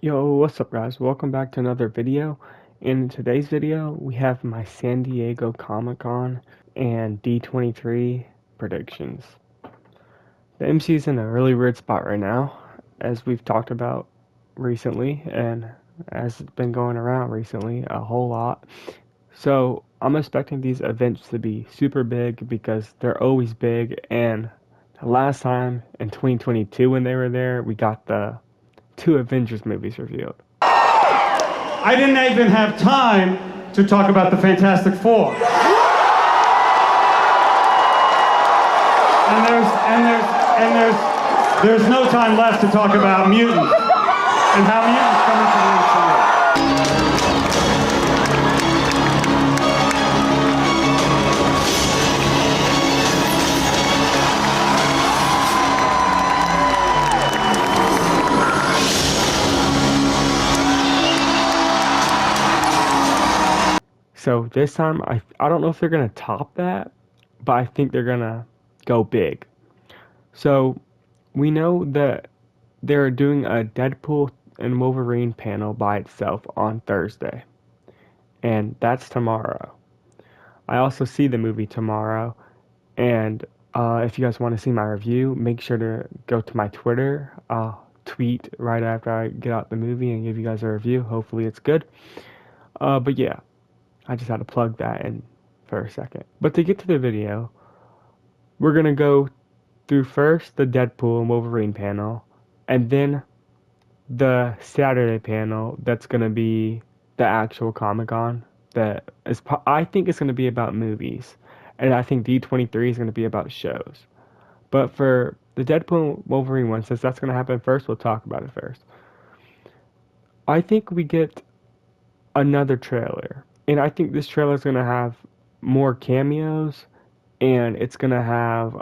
Yo, what's up guys? Welcome back to another video. In today's video, we have my San Diego Comic-Con and D23 predictions. The MCU's in a really weird spot right now, as we've talked about recently, and as it's been going around recently a whole lot. So, I'm expecting these events to be super big because they're always big, and the last time in 2022 when they were there, we got the two Avengers movies revealed. I didn't even have time to talk about the Fantastic Four. There's no time left to talk about mutants and how mutants come into the MCU. So this time, I don't know if they're going to top that, but I think they're going to go big. So we know that they're doing a Deadpool and Wolverine panel by itself on Thursday, and that's tomorrow. I also see the movie tomorrow, and if you guys want to see my review, make sure to go to my Twitter. I'll tweet right after I get out the movie and give you guys a review. Hopefully it's good. But yeah. I just had to plug that in for a second. But to get to the video, we're going to go through first the Deadpool and Wolverine panel, and then the Saturday panel that's going to be the actual Comic-Con. That is, I think it's going to be about movies, and I think D23 is going to be about shows. But for the Deadpool and Wolverine one, since that's going to happen first, we'll talk about it first. I think we get another trailer. And I think this trailer is going to have more cameos, and it's going to have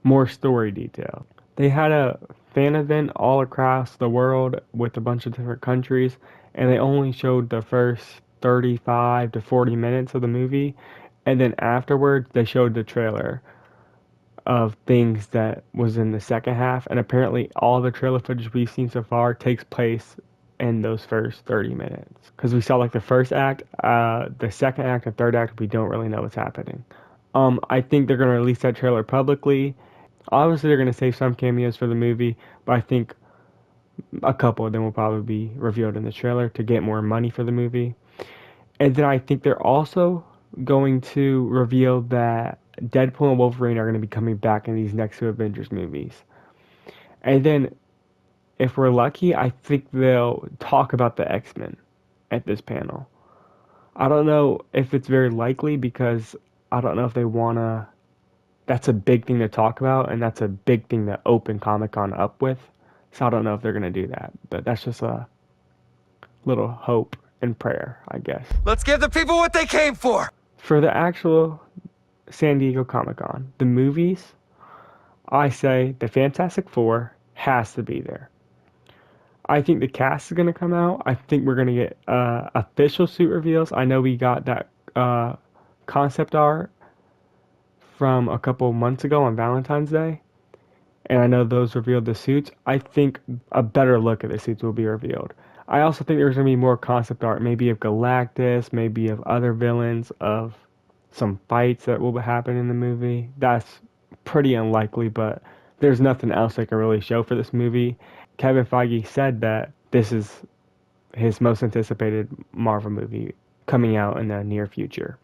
more story detail. They had a fan event all across the world with a bunch of different countries, and they only showed the first 35 to 40 minutes of the movie, and then afterwards they showed the trailer of things that was in the second half, and apparently all the trailer footage we've seen so far takes place in those first 30 minutes. Because we saw like the first act, the second act, and third act, we don't really know what's happening. I think they're going to release that trailer publicly. Obviously, they're going to save some cameos for the movie, but I think a couple of them will probably be revealed in the trailer to get more money for the movie. And then I think they're also going to reveal that Deadpool and Wolverine are going to be coming back in these next two Avengers movies. And then if we're lucky, I think they'll talk about the X-Men at this panel. I don't know if it's very likely because I don't know if they wanna. That's a big thing to talk about, and that's a big thing to open Comic-Con up with. So I don't know if they're gonna do that, but that's just a little hope and prayer, I guess. Let's give the people what they came for! For the actual San Diego Comic-Con, the movies, I say the Fantastic Four has to be there. I think the cast is going to come out. I think we're going to get official suit reveals. I know we got that concept art from a couple months ago on Valentine's Day. And I know those revealed the suits. I think a better look at the suits will be revealed. I also think there's going to be more concept art, maybe of Galactus, maybe of other villains, of some fights that will happen in the movie. That's pretty unlikely, but there's nothing else they can really show for this movie. Kevin Feige said that this is his most anticipated Marvel movie coming out in the near future.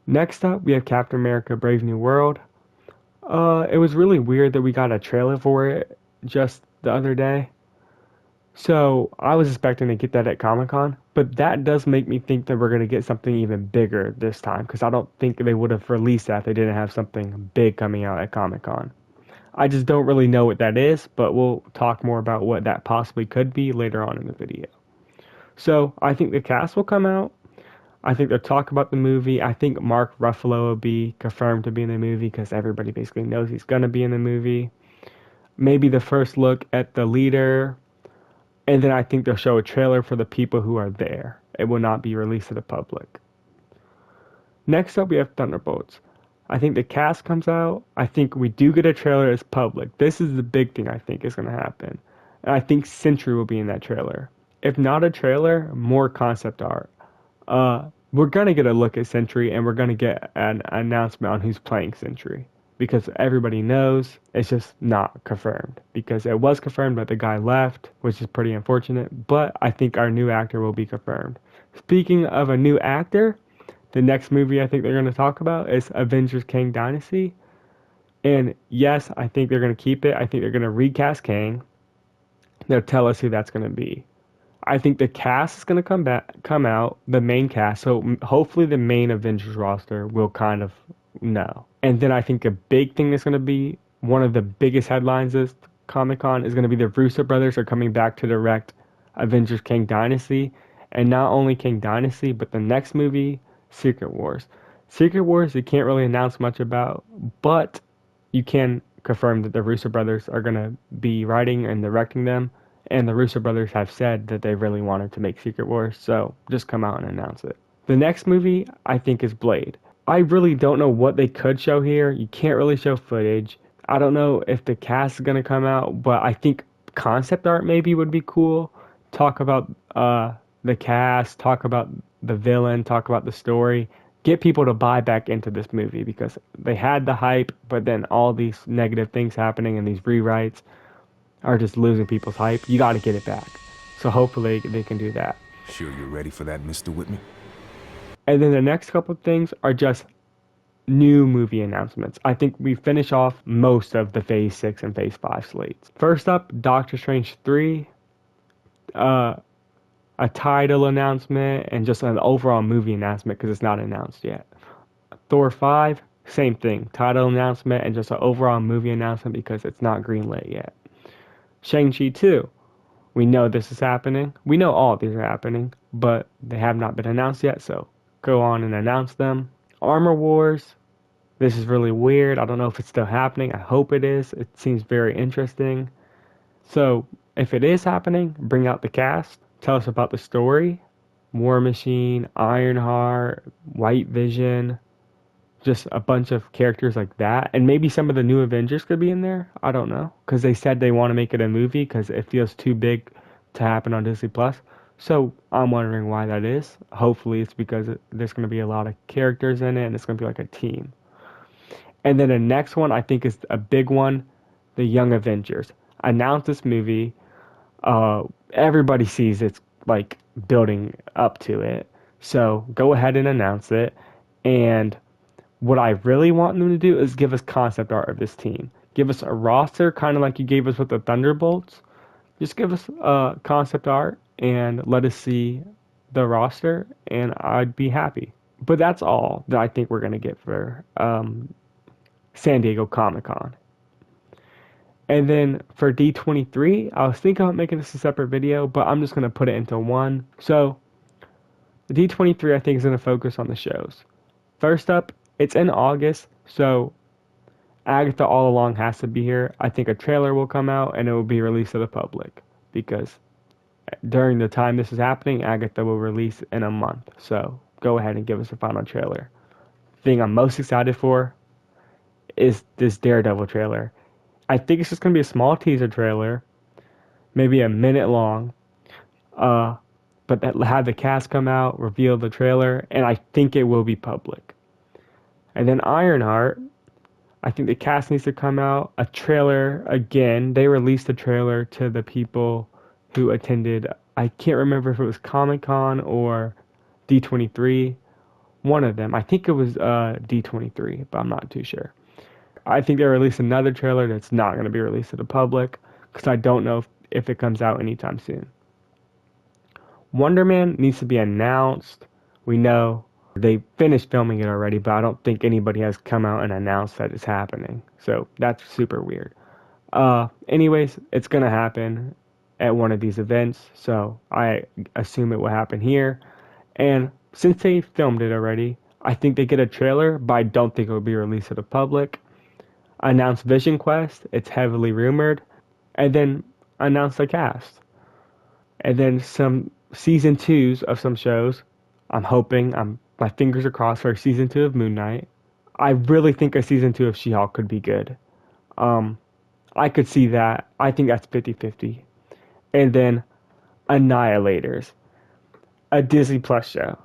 Next up, we have Captain America Brave New World. It was really weird that we got a trailer for it just the other day. So I was expecting to get that at Comic-Con, but that does make me think that we're going to get something even bigger this time, because I don't think they would have released that if they didn't have something big coming out at Comic-Con. I just don't really know what that is, but we'll talk more about what that possibly could be later on in the video. So I think the cast will come out. I think they'll talk about the movie. I think Mark Ruffalo will be confirmed to be in the movie because everybody basically knows he's going to be in the movie. Maybe the first look at the leader. And then I think they'll show a trailer for the people who are there. It will not be released to the public. Next up, we have Thunderbolts. I think the cast comes out. I think we do get a trailer as public. This is the big thing I think is going to happen. And I think Sentry will be in that trailer. If not a trailer, more concept art. We're gonna get a look at Sentry, and we're gonna get an announcement on who's playing Sentry, because everybody knows it's just not confirmed, because it was confirmed but the guy left, which is pretty unfortunate. But I think our new actor will be confirmed. Speaking of a new actor, the next movie I think they're going to talk about is Avengers Kang Dynasty. And yes, I think they're going to keep it. I think they're going to recast Kang. They'll tell us who that's going to be. I think the cast is going to come out, the main cast. So hopefully the main Avengers roster will kind of know. And then I think a big thing that's going to be one of the biggest headlines this Comic-Con is going to be the Russo brothers are coming back to direct Avengers Kang Dynasty. And not only Kang Dynasty, but the next movie, Secret Wars. Secret Wars, you can't really announce much about, but you can confirm that the Russo brothers are going to be writing and directing them. And the Russo brothers have said that they really wanted to make Secret Wars, so just come out and announce it. The next movie, I think, is Blade. I really don't know what they could show here. You can't really show footage. I don't know if the cast is going to come out, but I think concept art maybe would be cool. Talk about the cast, talk about the villain, talk about the story. Get people to buy back into this movie, because they had the hype, but then all these negative things happening and these rewrites are just losing people's hype. You got to get it back. So hopefully they can do that. Sure you're ready for that, Mr. Whitman? And then the next couple of things are just new movie announcements. I think we finish off most of the Phase 6 and Phase 5 slates. First up, Doctor Strange 3. A title announcement and just an overall movie announcement, because it's not announced yet. Thor 5, same thing. Title announcement and just an overall movie announcement, because it's not greenlit yet. Shang-Chi 2. We know this is happening. We know all of these are happening, but they have not been announced yet, so go on and announce them. Armor Wars. This is really weird. I don't know if it's still happening. I hope it is. It seems very interesting. So, if it is happening, bring out the cast. Tell us about the story. War Machine, Ironheart, White Vision. Just a bunch of characters like that. And maybe some of the new Avengers could be in there. I don't know. Because they said they want to make it a movie because it feels too big to happen on Disney+. So I'm wondering why that is. Hopefully it's because there's going to be a lot of characters in it and it's going to be like a team. And then the next one I think is a big one. The Young Avengers. Announce this movie. Everybody sees it's like building up to it. So go ahead and announce it. And what I really want them to do is give us concept art of this team. Give us a roster, kind of like you gave us with the Thunderbolts. Just give us concept art and let us see the roster, and I'd be happy. But that's all that I think we're going to get for San Diego Comic-Con. And then for D23, I was thinking about making this a separate video, but I'm just going to put it into one. So, the D23 I think is going to focus on the shows. First up, it's in August, so Agatha All Along has to be here. I think a trailer will come out and it will be released to the public, because during the time this is happening, Agatha will release in a month. So go ahead and give us a final trailer. The thing I'm most excited for is this Daredevil trailer. I think it's just going to be a small teaser trailer, maybe a minute long, but that have the cast come out, reveal the trailer, and I think it will be public. And then Ironheart, I think the cast needs to come out. A trailer, again, they released a trailer to the people who attended, I can't remember if it was Comic-Con or D23, one of them. I think it was D23, but I'm not too sure. I think they released another trailer that's not going to be released to the public, because I don't know if it comes out anytime soon. Wonder Man needs to be announced. We know they finished filming it already, but I don't think anybody has come out and announced that it's happening. So that's super weird. Anyways, it's going to happen at one of these events, so I assume it will happen here. And since they filmed it already, I think they get a trailer, but I don't think it will be released to the public. Announce Vision Quest, it's heavily rumored, and then announce the cast. And then some season 2s of some shows. I'm hoping, my fingers are crossed for season 2 of Moon Knight. I really think a season 2 of She-Hulk could be good. I could see that. I think that's 50-50. and then Annihilators, a Disney Plus show.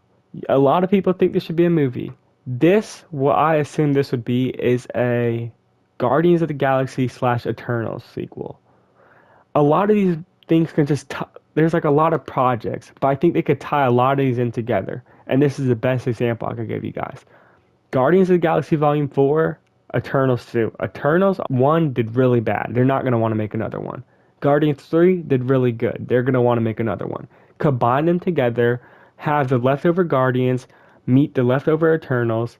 A lot of people think this should be a movie. This, what I assume this would be, is a Guardians of the Galaxy / Eternals sequel. A lot of these things can just there's like a lot of projects, but I think they could tie a lot of these in together. And this is the best example I could give you guys. Guardians of the Galaxy Volume 4, Eternals 2. Eternals 1 did really bad. They're not going to want to make another one. Guardians 3 did really good. They're going to want to make another one. Combine them together, have the leftover Guardians meet the leftover Eternals,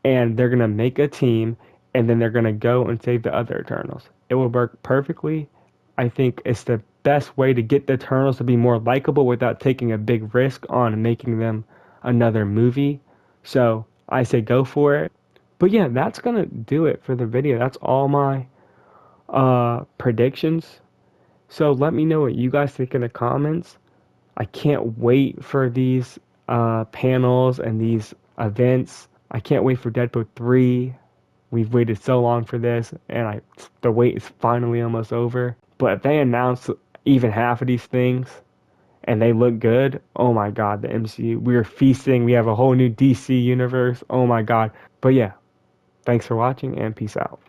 and they're going to make a team, and then they're going to go and save the other Eternals. It will work perfectly. I think it's the best way to get the Eternals to be more likable without taking a big risk on making them another movie. So I say go for it. But yeah, that's gonna do it for the video. That's all my predictions. So let me know what you guys think in the comments. I can't wait for these panels and these events. I can't wait for Deadpool 3. We've waited so long for this, and the wait is finally almost over. But if they announce even half of these things and they look good, oh my god, the MCU. We're feasting. We have a whole new DC universe. Oh my god. But yeah, thanks for watching and peace out.